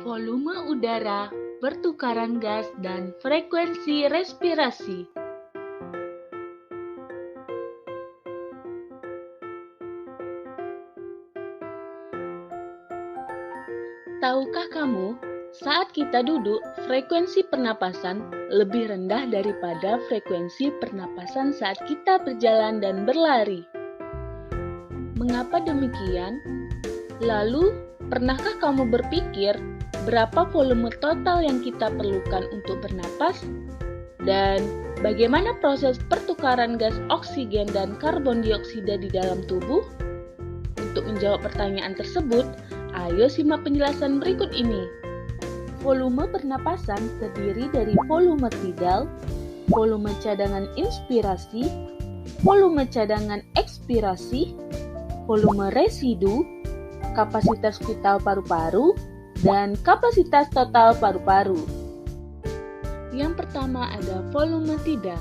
volume udara, pertukaran gas, dan frekuensi respirasi. Tahukah kamu, saat kita duduk, frekuensi pernapasan lebih rendah daripada frekuensi pernapasan saat kita berjalan dan berlari. Mengapa demikian? Lalu, pernahkah kamu berpikir berapa volume total yang kita perlukan untuk bernapas? Dan bagaimana proses pertukaran gas oksigen dan karbon dioksida di dalam tubuh? Untuk menjawab pertanyaan tersebut, ayo simak penjelasan berikut ini. Volume pernapasan terdiri dari volume tidal, volume cadangan inspirasi, volume cadangan ekspirasi, volume residu, kapasitas vital paru-paru, dan kapasitas total paru-paru. Yang pertama ada volume tidal.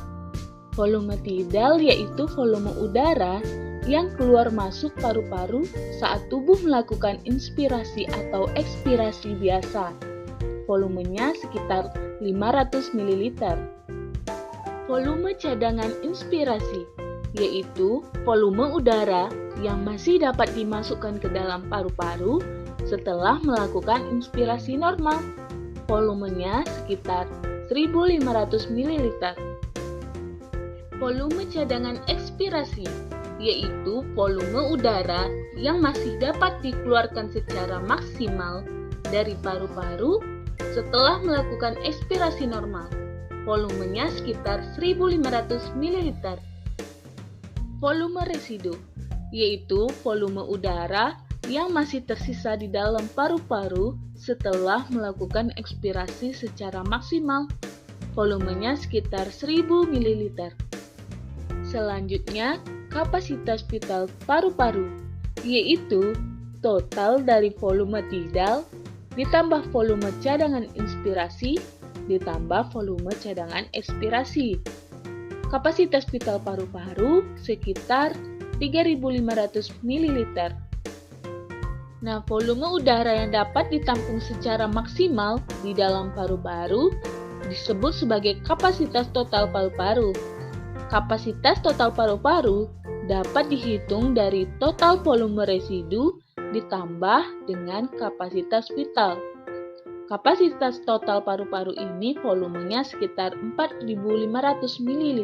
Volume tidal yaitu volume udara yang keluar masuk paru-paru saat tubuh melakukan inspirasi atau ekspirasi biasa. Volumenya sekitar 500 ml. Volume cadangan inspirasi yaitu volume udara yang masih dapat dimasukkan ke dalam paru-paru setelah melakukan inspirasi normal. Volumenya sekitar 1500 ml. Volume cadangan ekspirasi yaitu volume udara yang masih dapat dikeluarkan secara maksimal dari paru-paru setelah melakukan ekspirasi normal. Volumenya sekitar 1500 ml. Volume residu yaitu volume udara yang masih tersisa di dalam paru-paru setelah melakukan ekspirasi secara maksimal. Volumenya sekitar 1000 ml. Selanjutnya, kapasitas vital paru-paru, yaitu total dari volume tidal ditambah volume cadangan inspirasi ditambah volume cadangan ekspirasi. Kapasitas vital paru-paru sekitar 3500 ml. Nah, volume udara yang dapat ditampung secara maksimal di dalam paru-paru disebut sebagai kapasitas total paru-paru. Kapasitas total paru-paru dapat dihitung dari total volume residu ditambah dengan kapasitas vital. Kapasitas total paru-paru ini volumenya sekitar 4500 ml.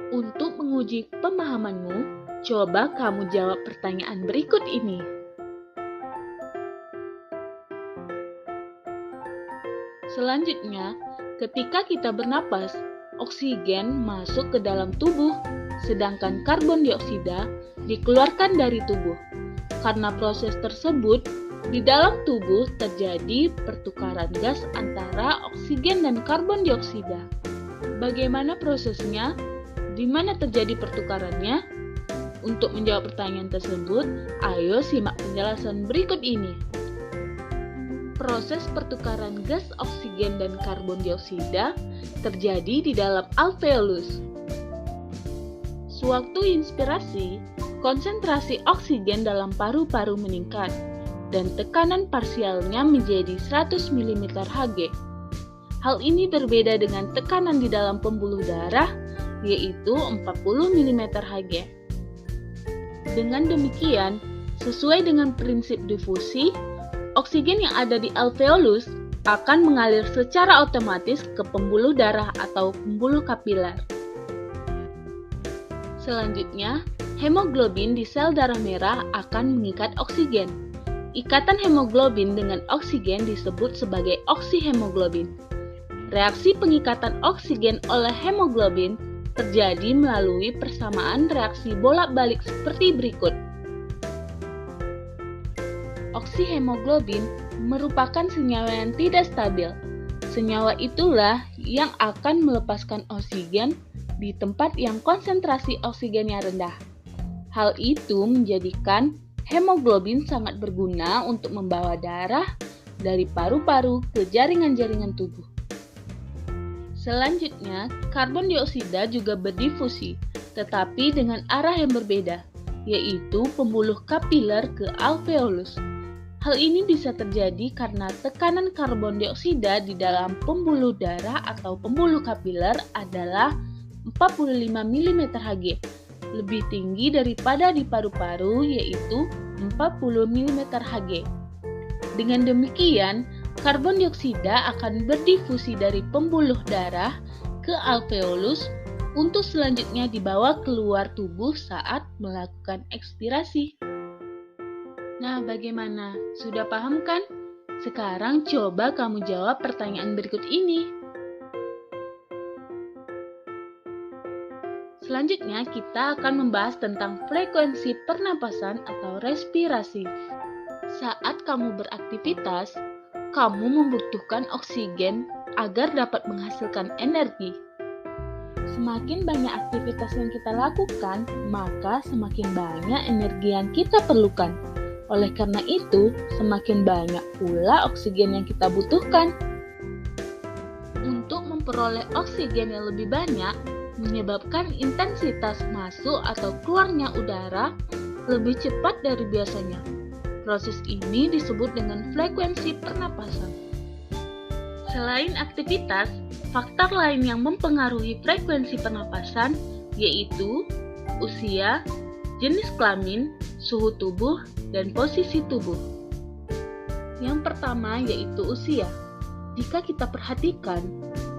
Untuk menguji pemahamanmu, coba kamu jawab pertanyaan berikut ini. Selanjutnya, ketika kita bernapas, oksigen masuk ke dalam tubuh, sedangkan karbon dioksida dikeluarkan dari tubuh. Karena proses tersebut, di dalam tubuh terjadi pertukaran gas antara oksigen dan karbon dioksida. Bagaimana prosesnya? Di mana terjadi pertukarannya? Untuk menjawab pertanyaan tersebut, ayo simak penjelasan berikut ini. Proses pertukaran gas oksigen dan karbon dioksida terjadi di dalam alveolus. Sewaktu inspirasi, konsentrasi oksigen dalam paru-paru meningkat dan tekanan parsialnya menjadi 100 mm Hg. Hal ini berbeda dengan tekanan di dalam pembuluh darah yaitu 40 mm Hg. Dengan demikian, sesuai dengan prinsip difusi, oksigen yang ada di alveolus akan mengalir secara otomatis ke pembuluh darah atau pembuluh kapiler. Selanjutnya, hemoglobin di sel darah merah akan mengikat oksigen. Ikatan hemoglobin dengan oksigen disebut sebagai oksihemoglobin. Reaksi pengikatan oksigen oleh hemoglobin terjadi melalui persamaan reaksi bolak-balik seperti berikut. Oksihemoglobin merupakan senyawa yang tidak stabil. Senyawa itulah yang akan melepaskan oksigen di tempat yang konsentrasi oksigennya rendah. Hal itu menjadikan hemoglobin sangat berguna untuk membawa darah dari paru-paru ke jaringan-jaringan tubuh. Selanjutnya, karbon dioksida juga berdifusi, tetapi dengan arah yang berbeda, yaitu pembuluh kapiler ke alveolus. Hal ini bisa terjadi karena tekanan karbon dioksida di dalam pembuluh darah atau pembuluh kapiler adalah 45 mm Hg, lebih tinggi daripada di paru-paru yaitu 40 mm Hg. Dengan demikian, karbon dioksida akan berdifusi dari pembuluh darah ke alveolus untuk selanjutnya dibawa keluar tubuh saat melakukan ekspirasi. Nah, bagaimana? Sudah paham kan? Sekarang coba kamu jawab pertanyaan berikut ini. Selanjutnya, kita akan membahas tentang frekuensi pernapasan atau respirasi. Saat kamu beraktivitas, kamu membutuhkan oksigen agar dapat menghasilkan energi. Semakin banyak aktivitas yang kita lakukan, maka semakin banyak energi yang kita perlukan. Oleh karena itu, semakin banyak pula oksigen yang kita butuhkan. Untuk memperoleh oksigen yang lebih banyak, menyebabkan intensitas masuk atau keluarnya udara lebih cepat dari biasanya. Proses ini disebut dengan frekuensi pernapasan. Selain aktivitas, faktor lain yang mempengaruhi frekuensi pernapasan yaitu usia, jenis kelamin, suhu tubuh, dan posisi tubuh. Yang pertama yaitu usia. Jika kita perhatikan,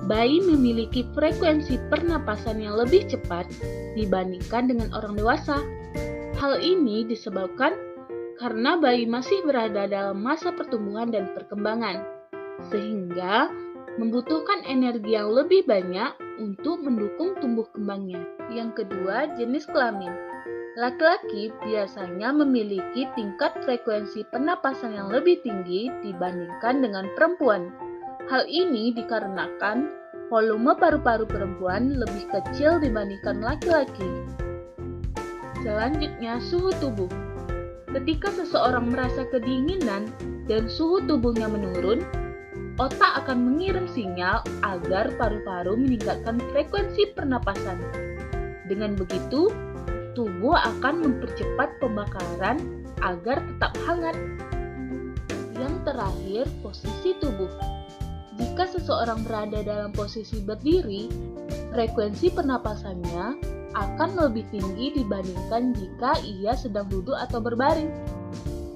bayi memiliki frekuensi pernapasan yang lebih cepat dibandingkan dengan orang dewasa. Hal ini disebabkan karena bayi masih berada dalam masa pertumbuhan dan perkembangan, sehingga membutuhkan energi yang lebih banyak untuk mendukung tumbuh kembangnya. Yang kedua, jenis kelamin. Laki-laki biasanya memiliki tingkat frekuensi pernapasan yang lebih tinggi dibandingkan dengan perempuan. Hal ini dikarenakan volume paru-paru perempuan lebih kecil dibandingkan laki-laki. Selanjutnya, suhu tubuh. Ketika seseorang merasa kedinginan dan suhu tubuhnya menurun, otak akan mengirim sinyal agar paru-paru meningkatkan frekuensi pernapasan. Dengan begitu, tubuh akan mempercepat pembakaran agar tetap hangat. Yang terakhir, posisi tubuh. Jika seseorang berada dalam posisi berdiri, frekuensi pernapasannya akan lebih tinggi dibandingkan jika ia sedang duduk atau berbaring.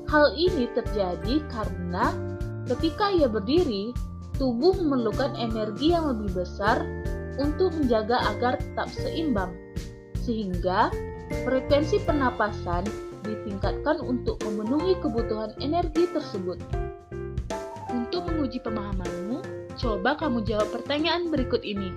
Hal ini terjadi karena ketika ia berdiri, tubuh memerlukan energi yang lebih besar untuk menjaga agar tetap seimbang, sehingga frekuensi pernapasan ditingkatkan untuk memenuhi kebutuhan energi tersebut. Untuk menguji pemahamanmu, coba kamu jawab pertanyaan berikut ini.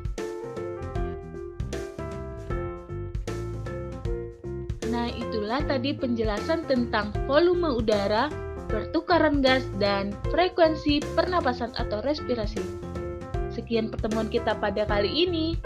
Nah, itulah tadi penjelasan tentang volume udara, pertukaran gas, dan frekuensi pernapasan atau respirasi. Sekian pertemuan kita pada kali ini.